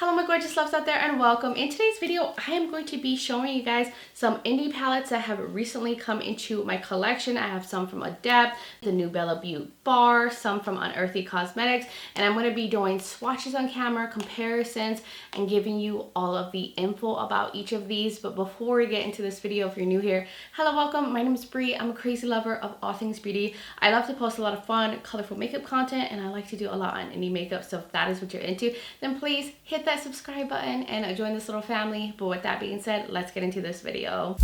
Hello my gorgeous loves out there and welcome. In today's video, I am going to be showing you guys some indie palettes that have recently come into my collection. I have some from Adept, the new Beaute Bar, some from Unearthly Cosmetics, and I'm going to be doing swatches on camera, comparisons, and giving you all of the info about each of these. But before we get into this video, if you're new here, hello, welcome. My name is Bree. I'm a crazy lover of all things beauty. I love to post a lot of fun, colorful makeup content, and I like to do a lot on indie makeup. So if that is what you're into, then please hit that subscribe button and join this little family. But with that being said, let's get into this video.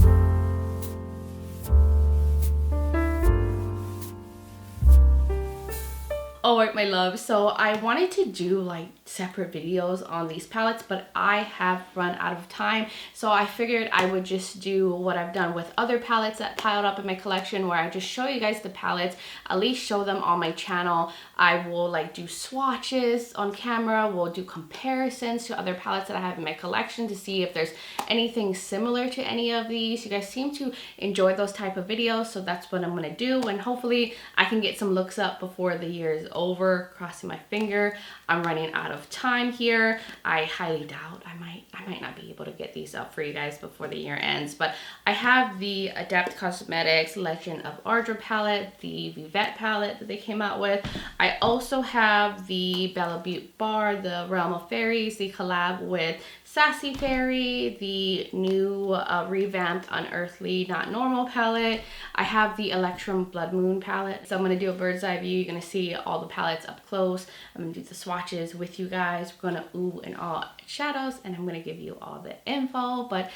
Alright my love, so I wanted to do like separate videos on these palettes, but I have run out of time, so I figured I would just do what I've done with other palettes that piled up in my collection, where I just show you guys the palettes, at least show them on my channel. I will like do swatches on camera, we'll do comparisons to other palettes that I have in my collection to see if there's anything similar to any of these. You guys seem to enjoy those type of videos, so that's what I'm gonna do, and hopefully I can get some looks up before the year is over. Crossing my finger. I'm running out of time here. I highly doubt I might not be able to get these up for you guys before the year ends, but I have the Adept Cosmetics Legend of Ardra palette, the Vivette palette that they came out with. I also have the Beaute Bar, the Realm of Faries, the collab with Sassyfairie, the new revamped Unearthly Not Normal palette. I have the Electrum Blood Moon palette. So I'm going to do a bird's eye view. You're going to see all the palettes up close. I'm going to do the swatches with you guys. We're going to ooh and all shadows, and I'm going to give you all the info. But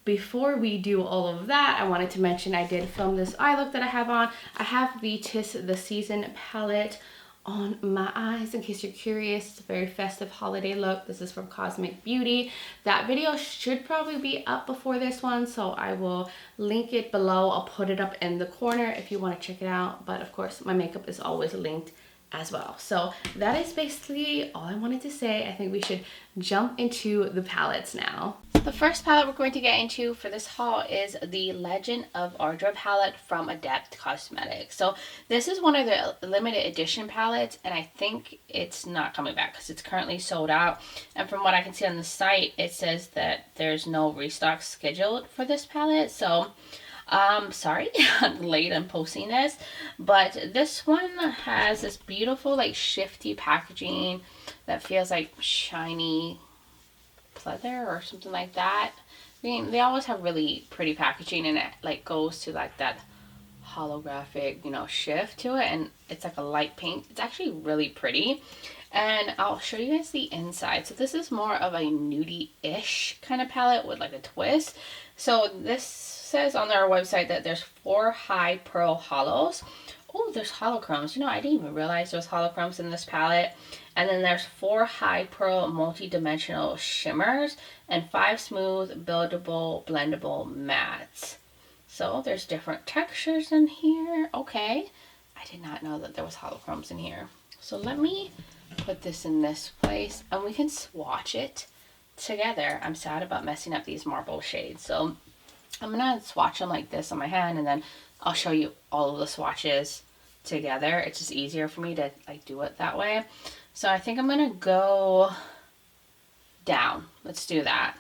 before we do all of that, I wanted to mention I did film this eye look that I have on. I have the 'Tis the Season palette on my eyes, in case you're curious. It's a very festive holiday look. This is from Cosmic Beauty. That video should probably be up before this one, so I will link it below. I'll put it up in the corner if you want to check it out, but of course my makeup is always linked as well. So that is basically all I wanted to say. I think we should jump into the palettes now. The first palette we're going to get into for this haul is the Legend of Ardra palette from Adept Cosmetics. So this is one of the limited edition palettes, and I think it's not coming back because it's currently sold out. And from what I can see on the site, it says that there's no restock scheduled for this palette. So sorry I'm late on posting this, but this one has this beautiful like shifty packaging that feels like shiny pleather or something like that. I mean, they always have really pretty packaging, and it like goes to like that holographic, you know, shift to it, and it's like a light pink. It's actually really pretty, and I'll show you guys the inside. So this is more of a nudie-ish kind of palette with like a twist. So this says on their website that there's 4 high pearl hollows. Oh, there's holochromes. You know, I didn't even realize there was holochromes in this palette. And then there's 4 high pearl multi-dimensional shimmers and 5 smooth, buildable, blendable mattes. So there's different textures in here. Okay. I did not know that there was holochromes in here. So let me put this in this place and we can swatch it together. I'm sad about messing up these marble shades. So I'm going to swatch them like this on my hand, and then I'll show you all of the swatches together. It's just easier for me to like do it that way. So I think I'm going to go down. Let's do that.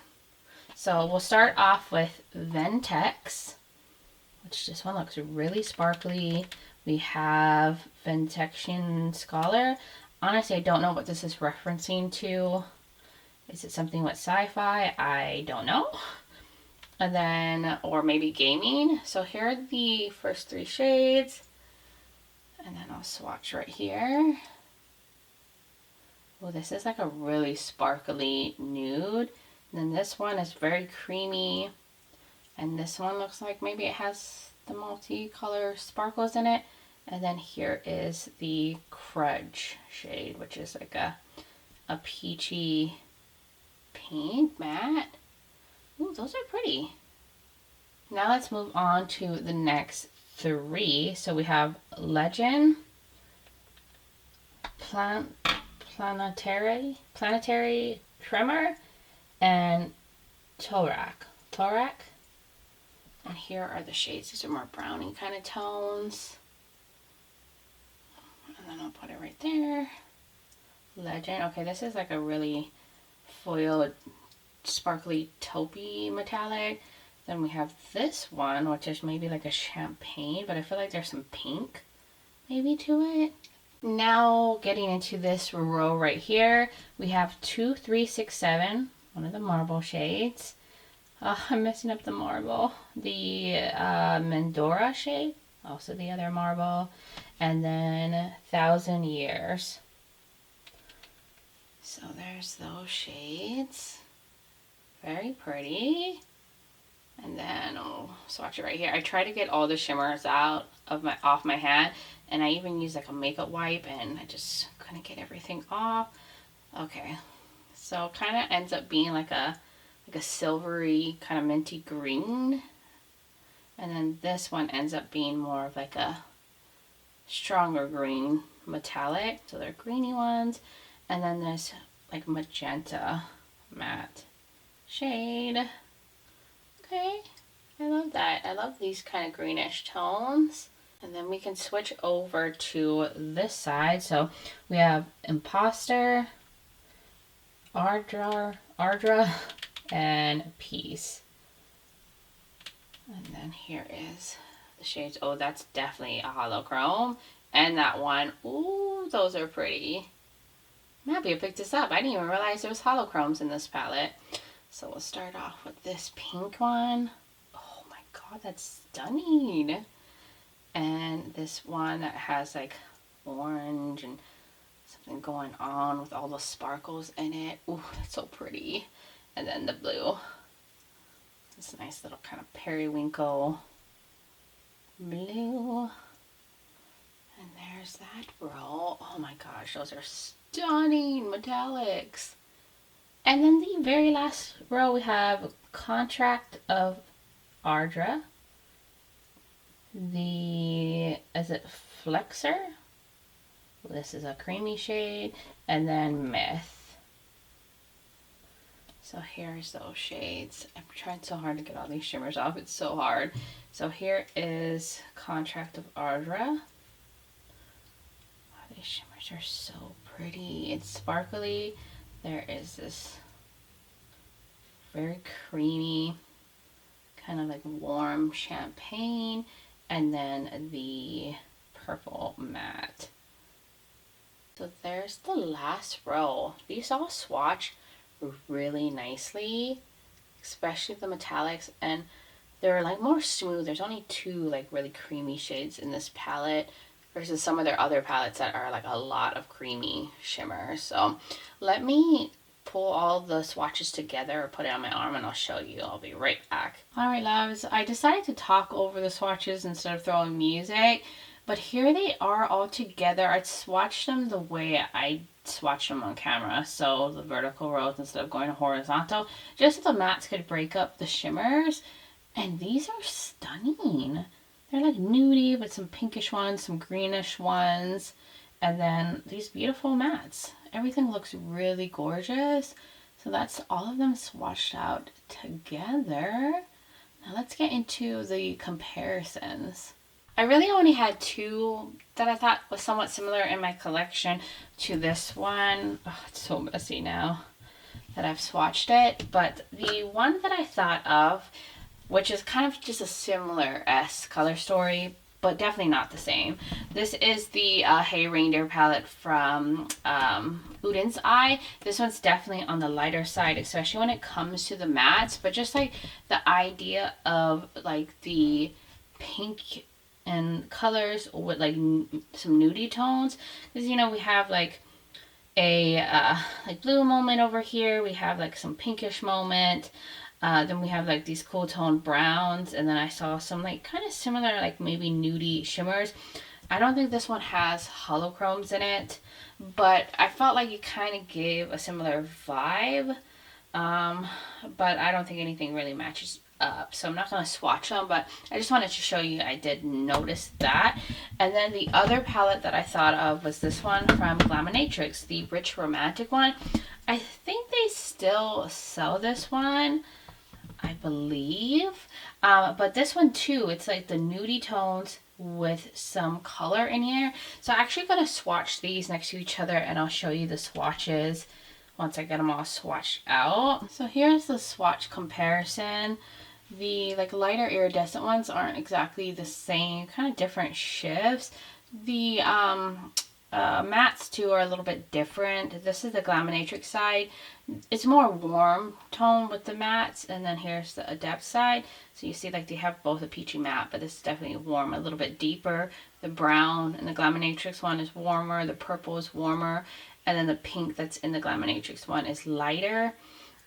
So we'll start off with Ventex, which this one looks really sparkly. We have Ventexian Scholar. Honestly, I don't know what this is referencing to. Is it something with sci-fi? I don't know. And then, or maybe gaming. So here are the first 3 shades. And then I'll swatch right here. Well, this is like a really sparkly nude. And then this one is very creamy. And this one looks like maybe it has the multicolor sparkles in it. And then here is the Crudge shade, which is like a peachy pink matte. Ooh, those are pretty. Now let's move on to the next 3. So we have Legend, Planetary Tremor, and Torak. And here are the shades. These are more brownie kind of tones. And then I'll put it right there. Legend. Okay, this is like a really foil sparkly taupey metallic. Then we have this one, which is maybe like a champagne, but I feel like there's some pink maybe to it. Now getting into this row right here, we have 2, 3, 6, 7, one of the marble shades. I'm messing up the marble. The Mandora shade, also the other marble. And then 1,000 Years. So there's those shades. Very pretty. And then I'll swatch it right here. I try to get all the shimmers out of off my hand, and I even use like a makeup wipe, and I just couldn't get everything off. Okay, so it kind of ends up being like a silvery kind of minty green, and then this one ends up being more of like a stronger green metallic. So they're greeny ones, and then this like magenta matte shade. Okay, I love that. I love these kind of greenish tones. And then we can switch over to this side. So we have Imposter, Ardra, and Peace. And then here is the shades. Oh, that's definitely a holochrome. And that one, ooh, those are pretty. I'm happy I picked this up. I didn't even realize there was holochromes in this palette. So we'll start off with this pink one. Oh my god, that's stunning. And this one that has like orange and something going on with all the sparkles in it. Ooh, that's so pretty. And then the blue. This nice little kind of periwinkle blue. And there's that row. Oh my gosh, those are stunning metallics. And then the very last row we have Contract of Ardra. Is it Flexer? This is a creamy shade. And then Myth. So here's those shades. I'm trying so hard to get all these shimmers off. It's so hard. So here is Contract of Ardra. Oh, these shimmers are so pretty. It's sparkly. There is this very creamy, kind of like warm champagne, and then the purple matte. So there's the last row. These all swatch really nicely, especially the metallics, and they're like more smooth. There's only 2 like really creamy shades in this palette versus some of their other palettes that are like a lot of creamy shimmer. So let me pull all the swatches together or put it on my arm and I'll show you. I'll be right back. Alright loves, I decided to talk over the swatches instead of throwing music, but here they are all together. I swatched them the way I swatched them on camera, so the vertical rows instead of going horizontal, just so the mattes could break up the shimmers. And these are stunning. They're like nudie with some pinkish ones, some greenish ones, and then these beautiful mattes. Everything looks really gorgeous. So that's all of them swatched out together. Now let's get into the comparisons. I really only had 2 that I thought was somewhat similar in my collection to this one. Oh, it's so messy now that I've swatched it. But the one that I thought of, which is kind of just a similar-esque color story, but definitely not the same. This is the Hey Reindeer palette from Udin's Eye. This one's definitely on the lighter side, especially when it comes to the mattes, but just like the idea of like the pink and colors with like some nudie tones. Because, you know, we have like a like blue moment over here. We have like some pinkish moment. Then we have like these cool tone browns, and then I saw some like kind of similar like maybe nudie shimmers. I don't think this one has holochromes in it, but I felt like it kind of gave a similar vibe, but I don't think anything really matches up, so I'm not going to swatch them, but I just wanted to show you I did notice that. And then the other palette that I thought of was this one from Glaminatrix, the Rich Romantic one. I think they still sell this one, I believe, but this one too, it's like the nudie tones with some color in here. So I'm actually going to swatch these next to each other, and I'll show you the swatches once I get them all swatched out. So here's the swatch comparison. The like lighter iridescent ones aren't exactly the same, kind of different shifts. The mattes too are a little bit different. This is the Glaminatrix side. It's more warm tone with the mattes, and then here's the Adept side. So you see like they have both a peachy matte, but this is definitely warm, a little bit deeper. The brown and the Glaminatrix one is warmer, the purple is warmer, and then the pink that's in the Glaminatrix one is lighter.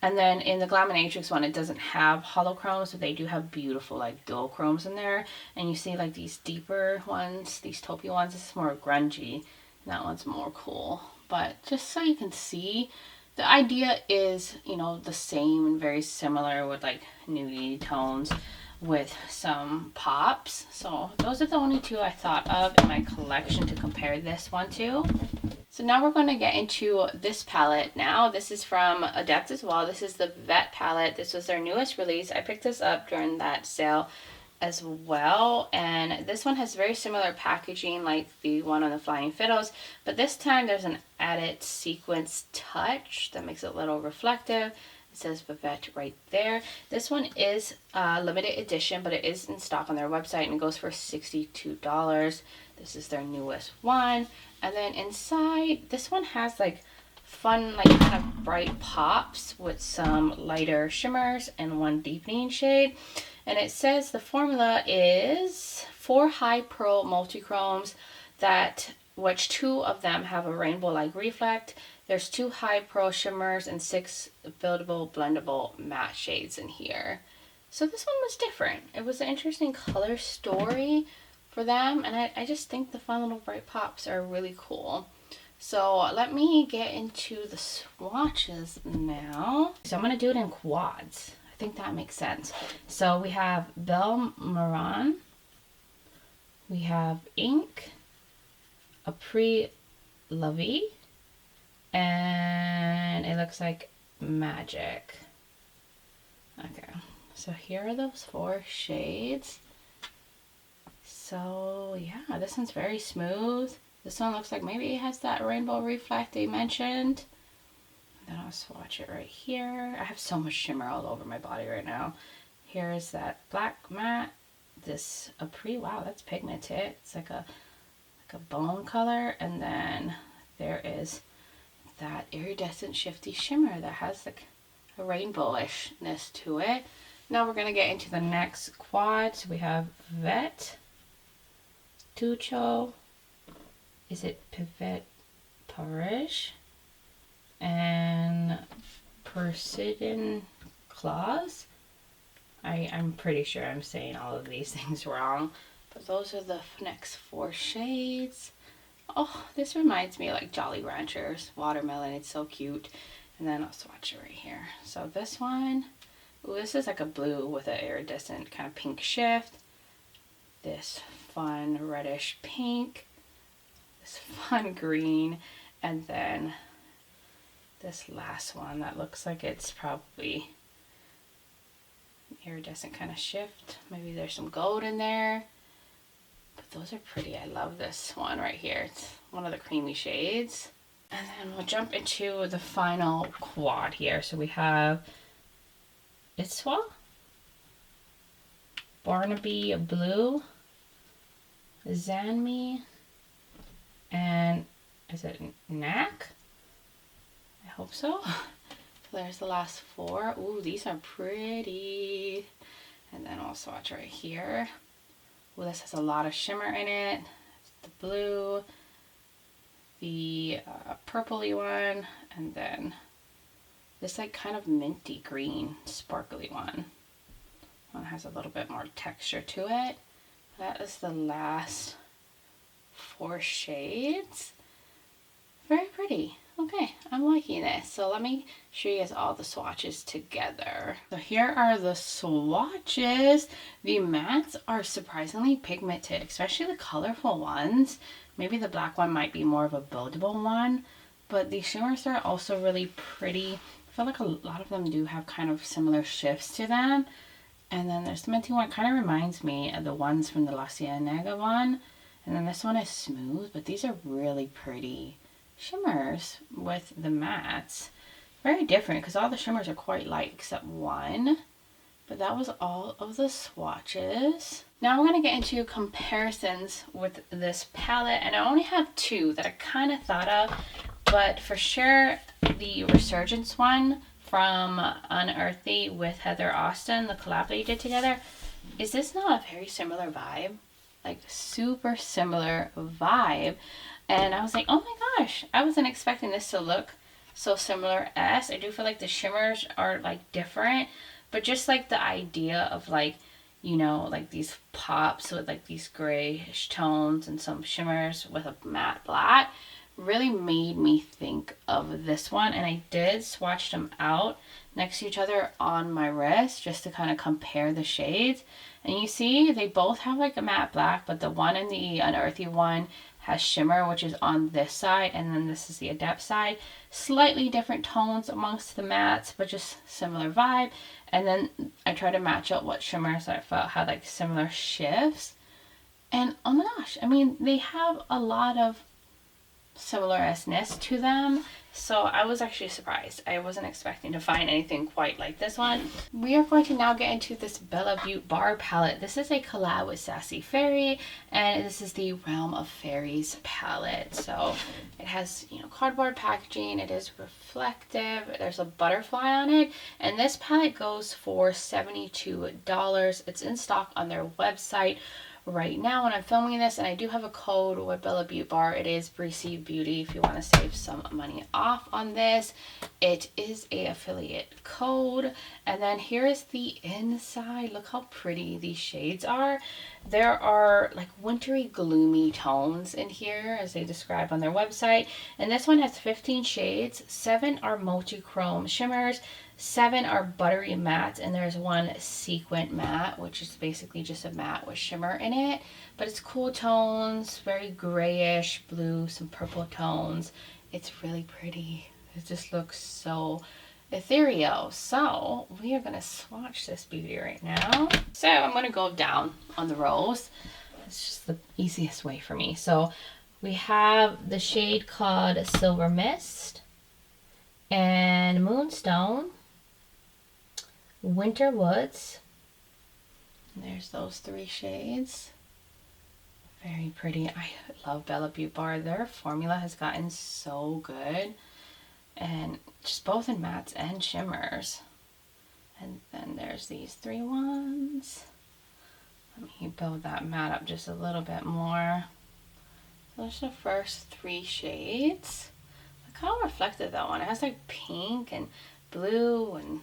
And then in the Glaminatrix one, it doesn't have holochromes, but they do have beautiful like dual chromes in there. And you see like these deeper ones, these taupey ones, this is more grungy, and that one's more cool. But just so you can see, the idea is, you know, the same and very similar with like nudie tones with some pops. So those are the only two I thought of in my collection to compare this one to. So now we're going to get into this palette now. This is from Adept as well. This is the Vivette palette. This was their newest release. I picked this up during that sale as well. And this one has very similar packaging like the one on the Flying Fiddles. But this time there's an added sequence touch that makes it a little reflective. It says Vivette right there. This one is limited edition, but it is in stock on their website and it goes for $62. This is their newest one. And then inside, this one has like fun, like kind of bright pops with some lighter shimmers and one deepening shade. And it says the formula is 4 high pearl multichromes, that which 2 of them have a rainbow like reflect. There's 2 high pearl shimmers and 6 buildable blendable matte shades in here. So this one was different. It was an interesting color story for them, and I just think the fun little bright pops are really cool. So let me get into the swatches now. So I'm going to do it in quads. I think that makes sense. So we have Belle Maran, we have Ink, Après La Vie, and it looks like Magic. Okay, so here are those 4 shades. So yeah, this one's very smooth. This one looks like maybe it has that rainbow reflect they mentioned. And then I'll swatch it right here. I have so much shimmer all over my body right now. Here's that black matte. This Après, wow, that's pigmented. It's like a bone color. And then there is that iridescent shifty shimmer that has like a rainbowishness to it. Now we're gonna get into the next quad. So we have Vivette, Tucho, is it Pivette Paris, and Persidan Claws. I'm pretty sure I'm saying all of these things wrong, but those are the next 4 shades. Oh, this reminds me of like Jolly Ranchers watermelon. It's so cute. And then I'll swatch it right here. So this one, ooh, this is like a blue with an iridescent kind of pink shift. This fun reddish pink, this fun green, and then this last one that looks like it's probably iridescent kind of shift. Maybe there's some gold in there, but those are pretty. I love this one right here. It's one of the creamy shades. And then we'll jump into the final quad here. So we have Iswa, Barnaby Blue, Zanmi, and is it Knack? I hope so. So there's the last 4. Ooh, these are pretty. And then I'll swatch right here. Ooh, this has a lot of shimmer in it. It's the blue, the purpley one, and then this like kind of minty green sparkly one. One has a little bit more texture to it. That is the last 4 shades. Very pretty. Okay, I'm liking this. So let me show you guys all the swatches together. So here are the swatches. The mattes are surprisingly pigmented, especially the colorful ones. Maybe the black one might be more of a buildable one, but the shimmers are also really pretty. I feel like a lot of them do have kind of similar shifts to them. And then there's the minty one, kind of reminds me of the ones from the La Cienega one. And then this one is smooth, but these are really pretty shimmers with the mattes. very different because all the shimmers are quite light except one. But that was all of the swatches. Now I'm going to get into comparisons with this palette, and I only have two that I kind of thought of, but for sure the Resurgence one from Unearthly with Heather Austin, the collab they did together, is this not a very similar vibe? Like super similar vibe. And I was like, oh my gosh, I wasn't expecting this to look so similar as. I do feel like the shimmers are like different, but just like the idea of like, you know, like these pops with like these grayish tones and some shimmers with a matte black really made me think of this one. And I did swatch them out next to each other on my wrist just to kind of compare the shades. And you see they both have like a matte black, but the one in the Unearthly one has shimmer, which is on this side, and then this is the Adept side. Slightly different tones amongst the mattes, but just similar vibe. And then I try to match up what shimmers I felt had like similar shifts. And oh my gosh, I mean, they have a lot of similar-ness to them. So I was actually surprised. I wasn't expecting to find anything quite like this one. We are going to now get into this Bella Beaute Bar palette. This is a collab with Sassyfairie, and this is the Realm of Fairies palette. So it has, you know, cardboard packaging. It is reflective. There's a butterfly on it, and this palette goes for $72. It's in stock on their website right now when I'm filming this, and I do have a code with Bella Beaute Bar. It is Breezy Beauty if you want to save some money off on this. It is a affiliate code. And then here is the inside. Look how pretty these shades are. There are like wintry gloomy tones in here as they describe on their website, and this one has 15 shades. 7 are multi-chrome shimmers, 7 are buttery mattes, and there's one sequin matte, which is basically just a matte with shimmer in it. But it's cool tones, very grayish blue, some purple tones. It's really pretty. It just looks so ethereal. So we are going to swatch this beauty right now. So I'm going to go down on the rows. It's just the easiest way for me. So we have the shade called Silver Mist and Moonstone, Winter Woods. And there's those 3 shades. Very pretty. I love Bella Beaute Bar. Their formula has gotten so good. And just both in mattes and shimmers. And then there's these 3 ones. Let me build that matte up just a little bit more. Those are the first 3 shades. Look how reflective that one. It has like pink and blue and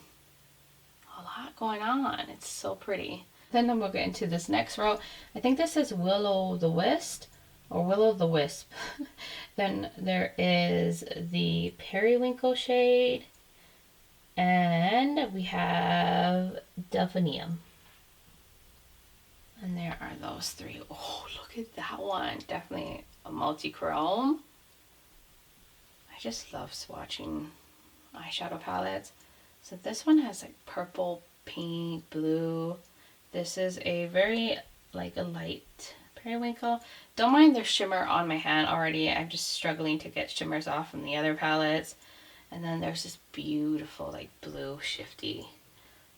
a lot going on. It's so pretty. Then we'll get into this next row. I think this is Willow the Wisp or Willow the Wisp. Then there is the Periwinkle shade, and we have Delphinium. And there are those 3. Oh, look at that one. Definitely a multi-chrome. I just love swatching eyeshadow palettes. So this one has like purple, pink, blue. This is a very like a light Periwinkle. Don't mind the shimmer on my hand already. I'm just struggling to get shimmers off from the other palettes. And then there's this beautiful like blue shifty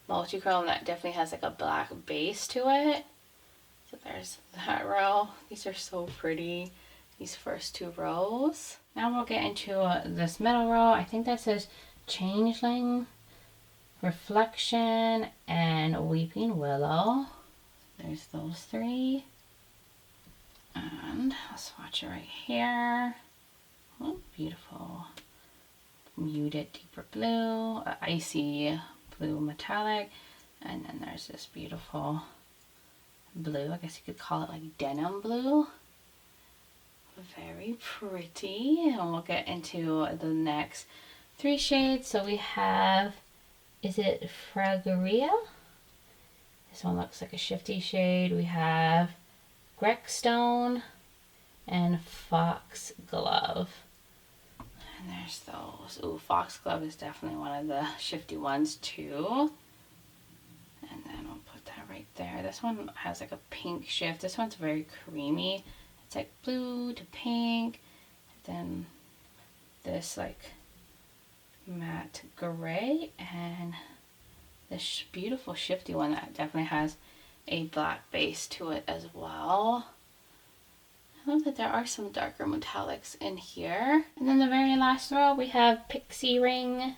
multi-chrome that definitely has like a black base to it. So there's that row. These are so pretty, these first 2 rows. Now we'll get into this middle row. I think that says Changeling, Reflection, and Weeping Willow. There's those 3. And I'll swatch it right here. Oh, beautiful. Muted deeper blue, icy blue metallic, and then there's this beautiful blue. I guess you could call it like denim blue. Very pretty. And we'll get into the next 3 shades. So we have, is it Fragaria? This one looks like a shifty shade. We have Gregstone and Foxglove. And there's those. Ooh, Foxglove is definitely one of the shifty ones too. And then we'll put that right there. This one has like a pink shift. This one's very creamy. It's like blue to pink. And then this like matte gray, and this beautiful shifty one that definitely has a black base to it as well. I love that there are some darker metallics in here. And then the very last row we have Pixie Ring,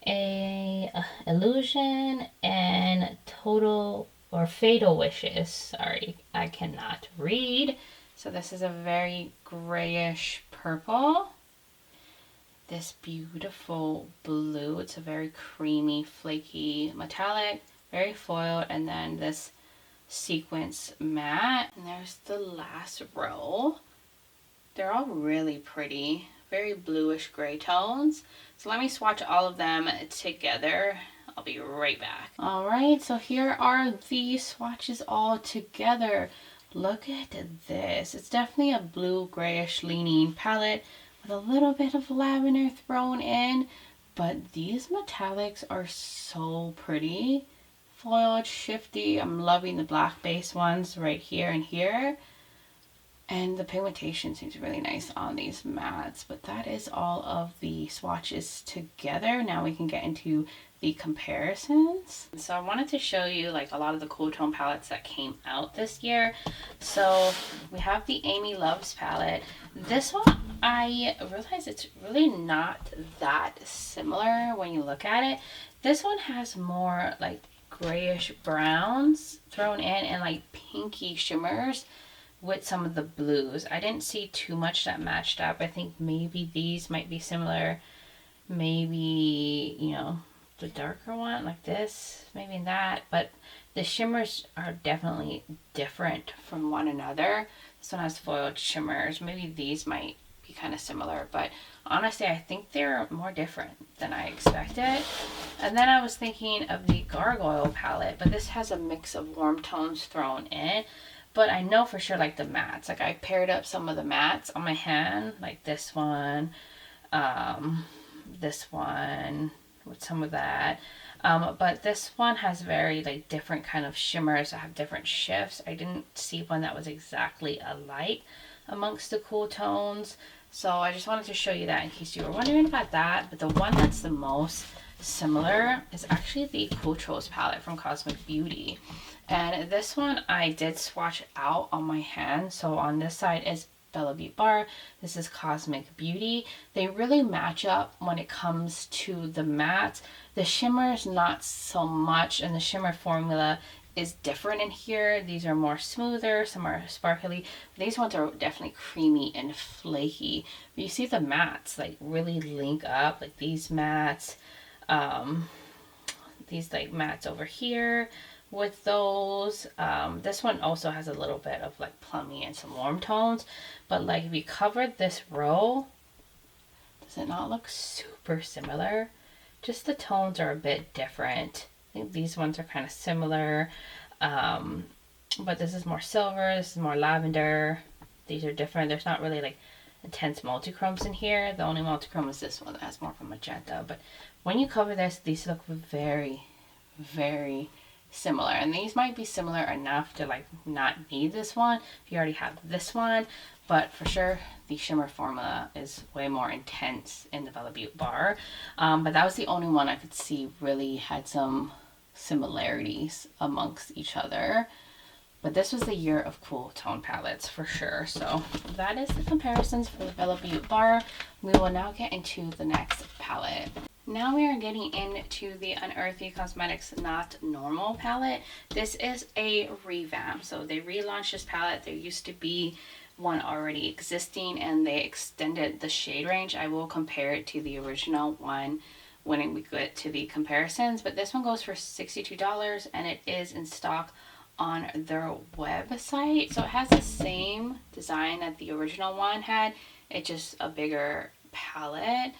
a Illusion, and Total or Fatal Wishes. Sorry, I cannot read. So this is a very grayish purple. This beautiful blue, it's a very creamy, flaky metallic, very foiled, and then this sequence matte. And there's the last row. They're all really pretty, very bluish gray tones. So let me swatch all of them together. I'll be right back. All right, so here are the swatches all together. Look at this. It's definitely a blue grayish leaning palette with a little bit of lavender thrown in, but these metallics are so pretty. Foiled, shifty. I'm loving the black base ones right here and here. And the pigmentation seems really nice on these mattes. But that is all of the swatches together. Now we can get into the comparisons. So I wanted to show you like a lot of the cool tone palettes that came out this year. So we have the Amy Loves palette. This one, I realize it's really not that similar when you look at it. This one has more like grayish browns thrown in and like pinky shimmers with some of the blues. I didn't see too much that matched up. I think maybe these might be similar. Maybe, you know, the darker one like this, maybe that. But the shimmers are definitely different from one another. This one has foiled shimmers. Maybe these might be kind of similar. But honestly, I think they're more different than I expected. And then I was thinking of the Gargoyle palette. But this has a mix of warm tones thrown in. But I know for sure, like the mattes, like I paired up some of the mattes on my hand, like this one with some of that. But this one has very like different kind of shimmers that have different shifts. I didn't see one that was exactly alike amongst the cool tones. So I just wanted to show you that in case you were wondering about that. But the one that's the most similar is actually the Cool Trolls palette from Cosmic Beauty. And this one I did swatch out on my hand. So on this side is Beaute Bar. This is Cosmic Beauty. They really match up when it comes to the matte. The shimmers not so much, and the shimmer formula is different in here. These are more smoother, some are sparkly. These ones are definitely creamy and flaky. But you see the mattes like really link up, like these mattes, these like mattes over here with those. This one also has a little bit of like plummy and some warm tones, but like if you covered this row, does it not look super similar? Just the tones are a bit different. I think these ones are kind of similar, but this is more silver, this is more lavender. These are different. There's not really like intense multichromes in here. The only multichrome is this one that has more of a magenta. But when you cover this, these look very, very similar. And these might be similar enough to like not need this one if you already have this one. But for sure, the shimmer formula is way more intense in the Beaute Bar. But that was the only one I could see really had some similarities amongst each other. But this was the year of cool tone palettes for sure. So that is the comparisons for the Beaute Bar. We will now get into the next palette. Now we are getting into the Unearthly Cosmetics Not Normal palette. This is a revamp. So they relaunched this palette. There used to be one already existing and they extended the shade range. I will compare it to the original one when we get to the comparisons. But this one goes for $62 and it is in stock on their website. So it has the same design that the original one had. It's just a bigger palette.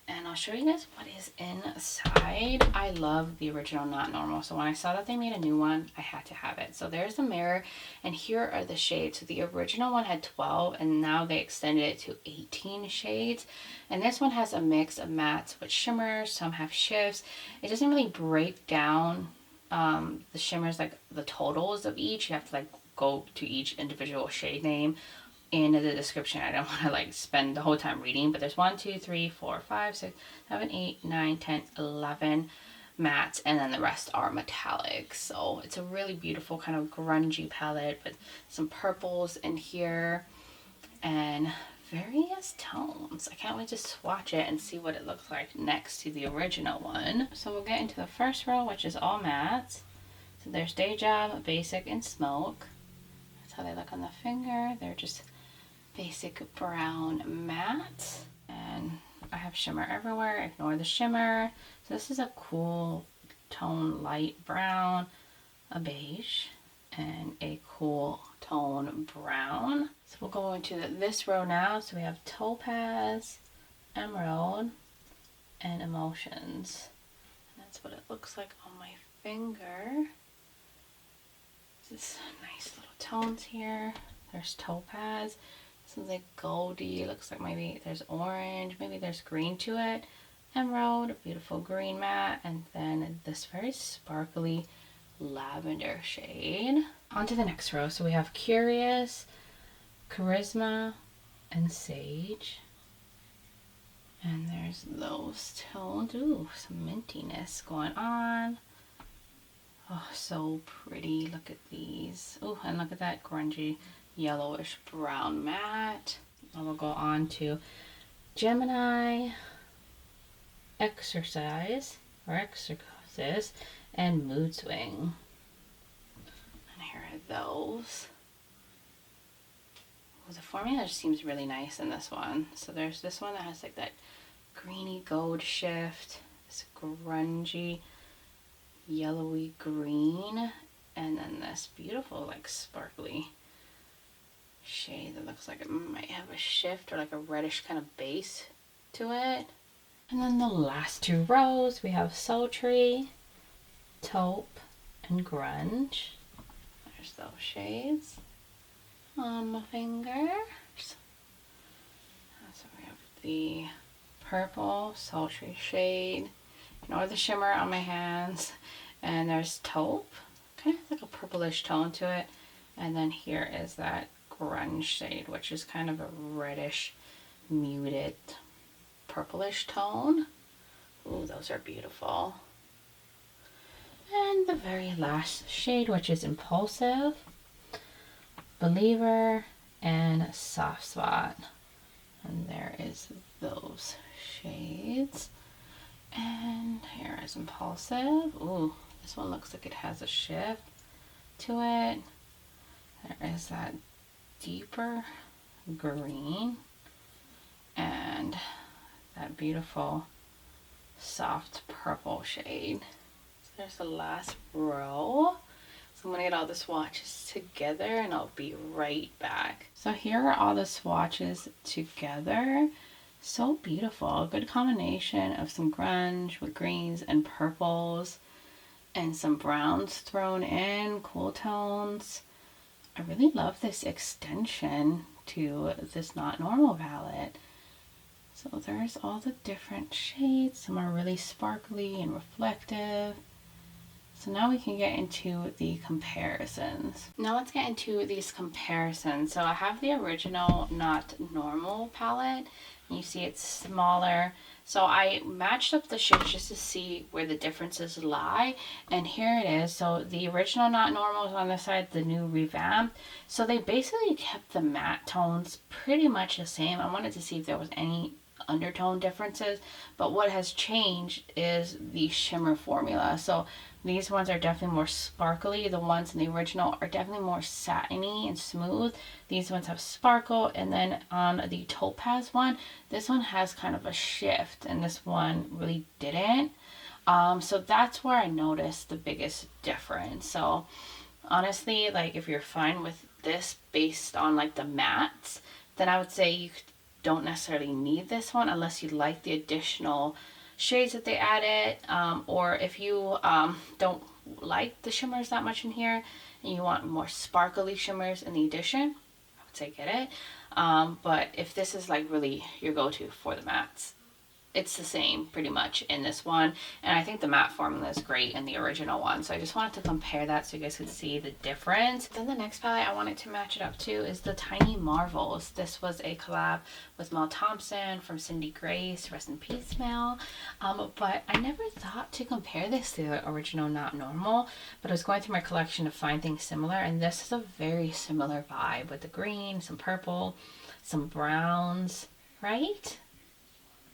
And I'll show you guys what is inside. I love the original Not Normal. So when I saw that they made a new one, I had to have it. So there's the mirror. And here are the shades. So the original one had 12. And now they extended it to 18 shades. And this one has a mix of mattes with shimmers. Some have shifts. It doesn't really break down the shimmers, like the totals of each. You have to like go to each individual shade name in the description. I don't want to like spend the whole time reading, but there's 1, 2, 3, 4, 5, 6, 7, 8, 9, 10, 11 mattes, and then the rest are metallics. So it's a really beautiful kind of grungy palette with some purples in here and various tones. I can't wait to swatch it and see what it looks like next to the original one. So we'll get into the first row, which is all mattes. So there's Day Job, Basic, and Smoke. That's how they look on the finger. They're just basic brown matte. And I have shimmer everywhere. Ignore the shimmer. So this is a cool tone, light brown, a beige, and a cool tone brown. So we'll go into this row now. So we have Topaz, Emerald, and Emotions. And that's what it looks like on my finger. This nice little tones here. There's Topaz. This one's like goldy. Looks like maybe there's orange. Maybe there's green to it. Emerald, a beautiful green matte, and then this very sparkly lavender shade. On to the next row. So we have Curious, Charisma, and Sage. And there's those tones. Ooh, some mintiness going on. Oh, so pretty. Look at these. Oh, and look at that grungy yellowish brown matte. And we'll go on to Gemini, Exercise, and Mood Swing. And here are those. Oh, the formula just seems really nice in this one. So there's this one that has like that greeny gold shift, this grungy yellowy green, and then this beautiful like sparkly shade that looks like it might have a shift or like a reddish kind of base to it. And then the last two rows we have Sultry, Taupe, and Grunge. There's those shades on my finger. So we have the purple Sultry shade. Ignore the shimmer on my hands. And there's Taupe, kind of like a purplish tone to it. And then here is that grunge shade, which is kind of a reddish, muted, purplish tone. Ooh, those are beautiful. And the very last shade, which is Impulsive, Believer, and Soft Spot. And there is those shades. And here is Impulsive. Ooh, this one looks like it has a shift to it. There is that deeper green and that beautiful soft purple shade. So there's the last row. So I'm going to get all the swatches together and I'll be right back. So here are all the swatches together. So beautiful. A good combination of some grunge with greens and purples and some browns thrown in, cool tones. I really love this extension to this Not Normal palette. So there's all the different shades. Some are really sparkly and reflective. So now we can get into the comparisons. Now let's get into these comparisons. So I have the original Not Normal palette. You see it's smaller. So I matched up the shades just to see where the differences lie. And here it is. So the original Not Normal is on the side, the new revamped. So they basically kept the matte tones pretty much the same. I wanted to see if there was any undertone differences. But what has changed is the shimmer formula. So these ones are definitely more sparkly. The ones in the original are definitely more satiny and smooth. These ones have sparkle. And then on the Topaz one, this one has kind of a shift. And this one really didn't. So that's where I noticed the biggest difference. So honestly, like if you're fine with this based on like the mattes, then I would say you don't necessarily need this one unless you like the additional shades that they added, or if you don't like the shimmers that much in here and you want more sparkly shimmers in the addition, I would say get it. But if this is like really your go-to for the mattes, it's the same pretty much in this one, and I think the matte formula is great in the original one, so I just wanted to compare that so you guys could see the difference. Then the next palette I wanted to match it up to is the Tiny Marvels. This was a collab with Mel Thompson from Cindy Grace, rest in peace Mel, but I never thought to compare this to the original Not Normal, but I was going through my collection to find things similar, and this is a very similar vibe with the green, some purple, some browns, right?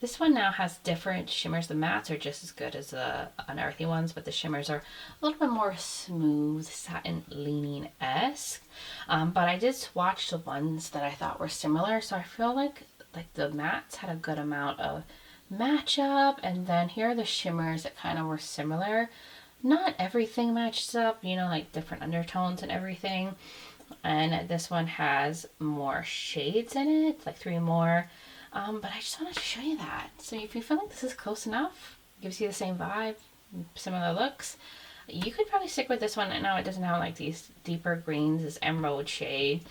This one now has different shimmers. The mattes are just as good as the unearthly ones, but the shimmers are a little bit more smooth, satin leaning-esque. But I did swatch the ones that I thought were similar, so I feel like the mattes had a good amount of matchup, and then here are the shimmers that kind of were similar. Not everything matches up, you know, like different undertones and everything. And this one has more shades in it, like 3 more. But I just wanted to show you that. So if you feel like this is close enough, gives you the same vibe, similar looks, you could probably stick with this one. I know it doesn't have like these deeper greens, this emerald shade,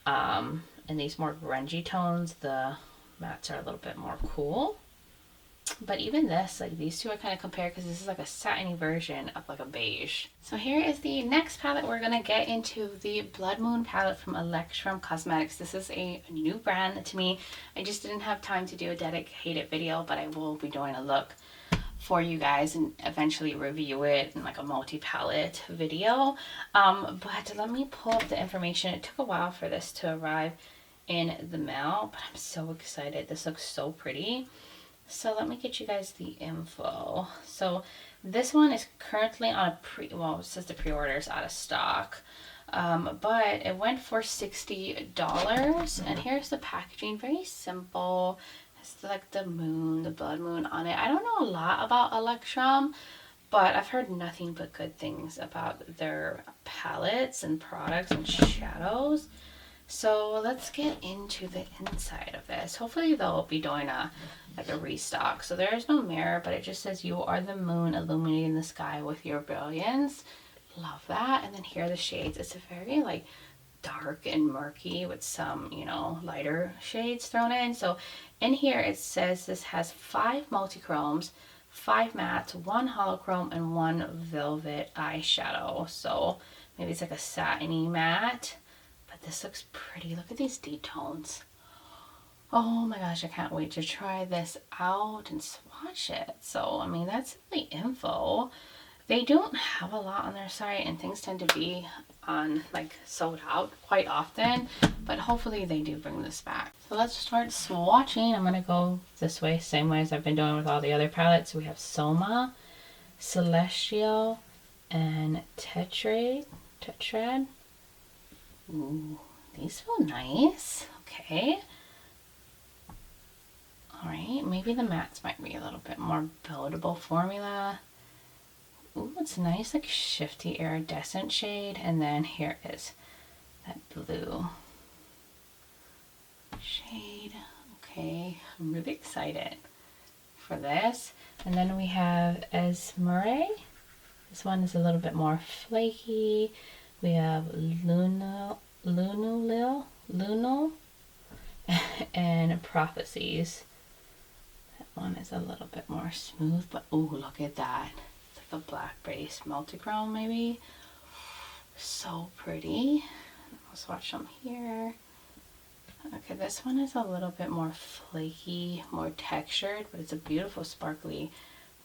and these more grungy tones. The mattes are a little bit more cool. But even this, like these two I kind of compare because this is like a satiny version of like a beige. So here is the next palette. We're going to get into the Blood Moon palette from Electrum Cosmetics. This is a new brand to me. I just didn't have time to do a dedicated video, but I will be doing a look for you guys and eventually review it in like a multi-palette video. But let me pull up the information. It took a while for this to arrive in the mail, but I'm so excited. This looks so pretty. So let me get you guys the info. So this one is currently on a well, it says the pre-order is out of stock. But it went for $60. And here's the packaging, very simple. It's like the moon, the blood moon on it. I don't know a lot about Electrum, but I've heard nothing but good things about their palettes and products and shadows. So let's get into the inside of this. Hopefully they'll be doing a restock. So there is no mirror, but it just says you are the moon illuminating the sky with your brilliance. Love that. And then here are the shades. It's a very like dark and murky with some, you know, lighter shades thrown in. So in here it says this has 5 multichromes, 5 mattes, 1 holochrome, and 1 velvet eyeshadow. So maybe it's like a satiny matte. This looks pretty. Look at these deep tones. Oh my gosh, I can't wait to try this out and swatch it. So, I mean, that's the info. They don't have a lot on their site, and things tend to be on like sold out quite often, but hopefully they do bring this back. So let's start swatching. I'm gonna go this way, same way as I've been doing with all the other palettes. We have Soma, Celestial, and Tetrad. Ooh, these feel nice. Okay. Alright, maybe the mattes might be a little bit more buildable formula. Ooh, it's nice, like shifty iridescent shade. And then here is that blue shade. Okay, I'm really excited for this. And then we have Esmeralda. This one is a little bit more flaky. We have Lunal, and Prophecies. That one is a little bit more smooth, but oh, look at that. It's like a black base multichrome maybe. So pretty. I'll swatch them here. Okay, this one is a little bit more flaky, more textured, but it's a beautiful sparkly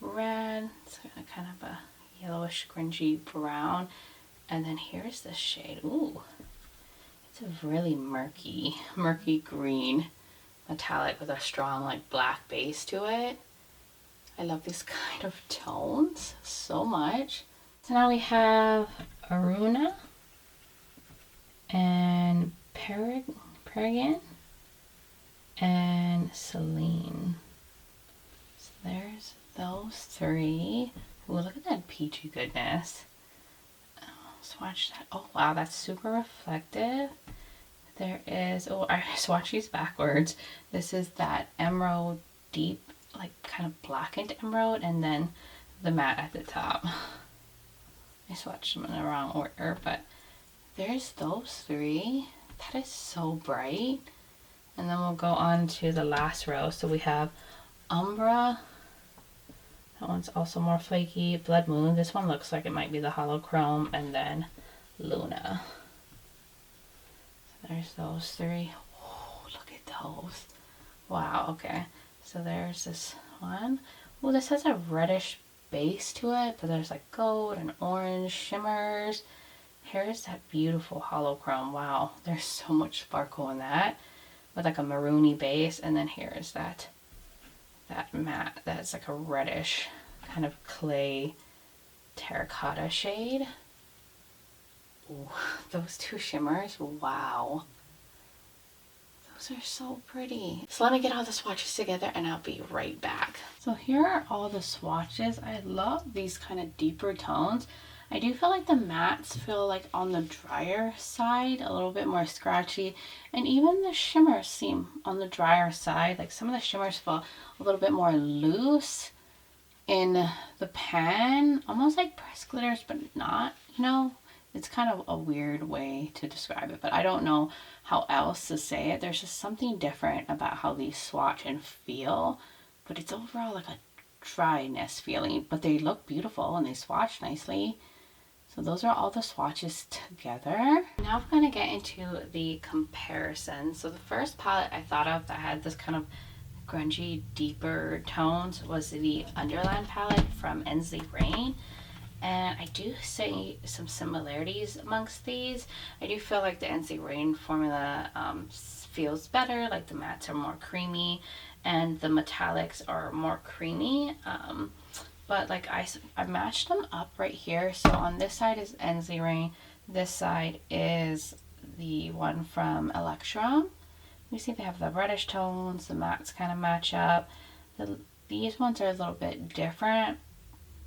red. It's kind of a yellowish grungy brown. And then here's this shade. Ooh, it's a really murky green metallic with a strong like black base to it. I love these kind of tones so much. So now we have Aruna and Paragon and Celine. So there's those 3. Ooh, look at that peachy goodness. Swatch that. Oh wow, that's super reflective. There is, oh, I swatched these backwards. This is that emerald deep, like kind of blackened emerald, and then the matte at the top. I swatched them in the wrong order, but there's those 3. That is so bright. And then we'll go on to the last row. So we have Umbra. That one's also more flaky. Blood Moon. This one looks like it might be the Hollow Chrome. And then Luna. So there's those three. Oh, look at those. Wow, okay. So there's this one. Oh, this has a reddish base to it, but there's like gold and orange shimmers. Here's that beautiful hollow chrome. Wow, there's so much sparkle in that with like a maroony base. And then here's that matte that's like a reddish kind of clay terracotta shade. Ooh, those two shimmers, wow. Those are so pretty. So let me get all the swatches together and I'll be right back. So here are all the swatches. I love these kind of deeper tones. I do feel like the mattes feel like on the drier side, a little bit more scratchy. And even the shimmers seem on the drier side. Like some of the shimmers feel a little bit more loose in the pan. Almost like pressed glitters, but not, you know. It's kind of a weird way to describe it, but I don't know how else to say it. There's just something different about how these swatch and feel, but it's overall like a dryness feeling, but they look beautiful and they swatch nicely. So those are all the swatches together. Now I'm going to get into the comparison. So the first palette I thought of that had this kind of grungy, deeper tones was the Underland palette from Ensley Rain. And I do see some similarities amongst these. I do feel like the Ensley Rain formula feels better, like the mattes are more creamy and the metallics are more creamy. But like I matched them up right here. So on this side is Ensley Rain. This side is the one from Electrum. You see they have the reddish tones, the mattes kind of match up. These ones are a little bit different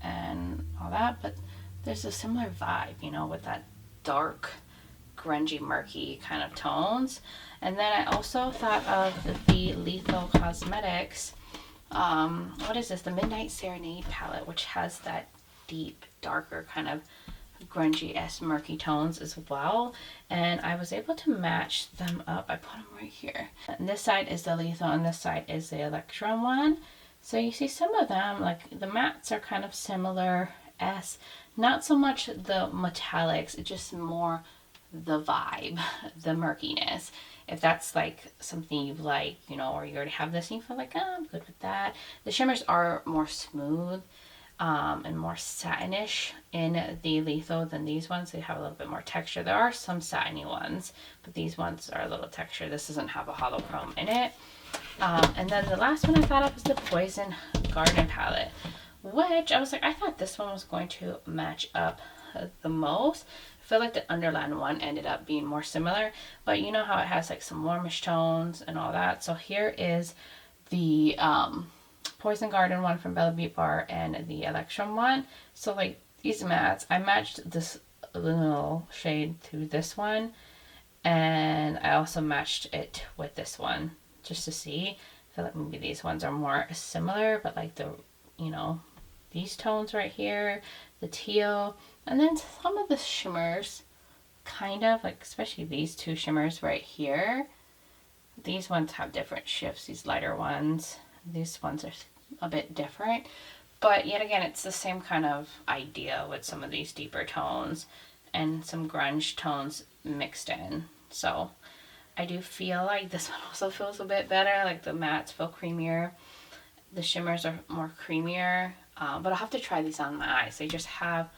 and all that, but there's a similar vibe, you know, with that dark, grungy, murky kind of tones. And then I also thought of the Lethal Cosmetics, what is this? The Midnight Serenade palette, which has that deep, darker kind of grungy-esque murky tones as well. And I was able to match them up. I put them right here. And this side is the Lethal and this side is the Electrum one. So you see some of them, like the mattes are kind of similar-esque. Not so much the metallics, it's just more the vibe, the murkiness. If that's like something you like, you know, or you already have this and you feel like, oh, I'm good with that. The shimmers are more smooth and more satinish in the Lethal than these ones. They have a little bit more texture. There are some satiny ones, but these ones are a little texture. This doesn't have a hollow chrome in it. And then the last one I thought of was the Poison Garden palette, which I was like, I thought this one was going to match up the most. I feel like the Underland one ended up being more similar, but you know how it has like some warmish tones and all that. So here is the Poison Garden one from Beaute Bar and the Electrum one. So like these mattes, I matched this little shade to this one, and I also matched it with this one just to see. I feel like maybe these ones are more similar, but like the, you know, these tones right here, the teal, and then some of the shimmers, kind of like, especially these two shimmers right here. These ones have different shifts, these lighter ones. These ones are a bit different, but yet again, it's the same kind of idea with some of these deeper tones and some grunge tones mixed in. So I do feel like this one also feels a bit better, like the mattes feel creamier. The shimmers are more creamier, but I'll have to try these on my eyes. They just have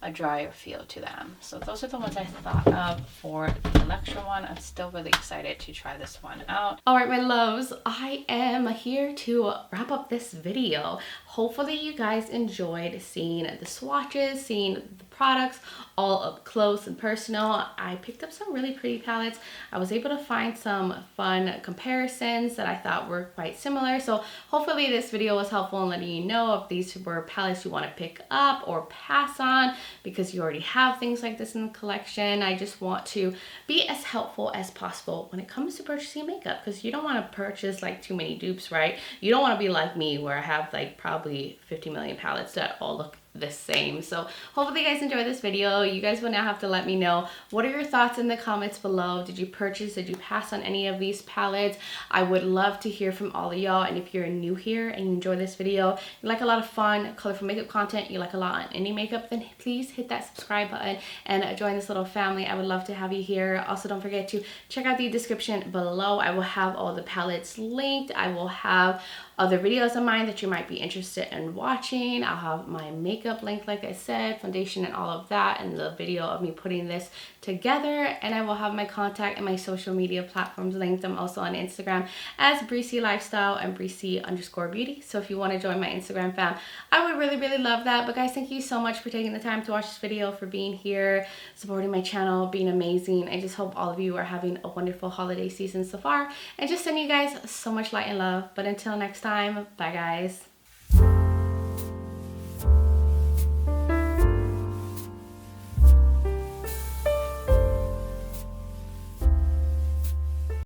a drier feel to them. So those are the ones I thought of for the Electrum one. I'm still really excited to try this one out. All right, my loves, I am here to wrap up this video. Hopefully you guys enjoyed seeing the swatches, seeing the products all up close and personal. I picked up some really pretty palettes. I was able to find some fun comparisons that I thought were quite similar. So hopefully this video was helpful in letting you know if these were palettes you want to pick up or pass on because you already have things like this in the collection. I just want to be as helpful as possible when it comes to purchasing makeup, because you don't want to purchase like too many dupes, right? You don't want to be like me where I have like probably 50 million palettes that all look the same. So hopefully you guys enjoyed this video. You guys will now have to let me know, what are your thoughts in the comments below? Did you purchase, did you pass on any of these palettes? I would love to hear from all of y'all. And if you're new here and you enjoy this video, you like a lot of fun, colorful makeup content, you like a lot on indie makeup, then please hit that subscribe button and join this little family. I would love to have you here. Also, don't forget to check out the description below. I will have all the palettes linked. I will have other videos of mine that you might be interested in watching. I'll have my makeup link, like I said, foundation and all of that, and the video of me putting this together. And I will have my contact and my social media platforms linked. I'm also on Instagram as Breezy Lifestyle and Breezy_beauty. So if you want to join my Instagram fam, I would really love that. But guys, thank you so much for taking the time to watch this video, for being here, supporting my channel, being amazing. I just hope all of you are having a wonderful holiday season so far, and just sending you guys so much light and love. But until next time, bye guys.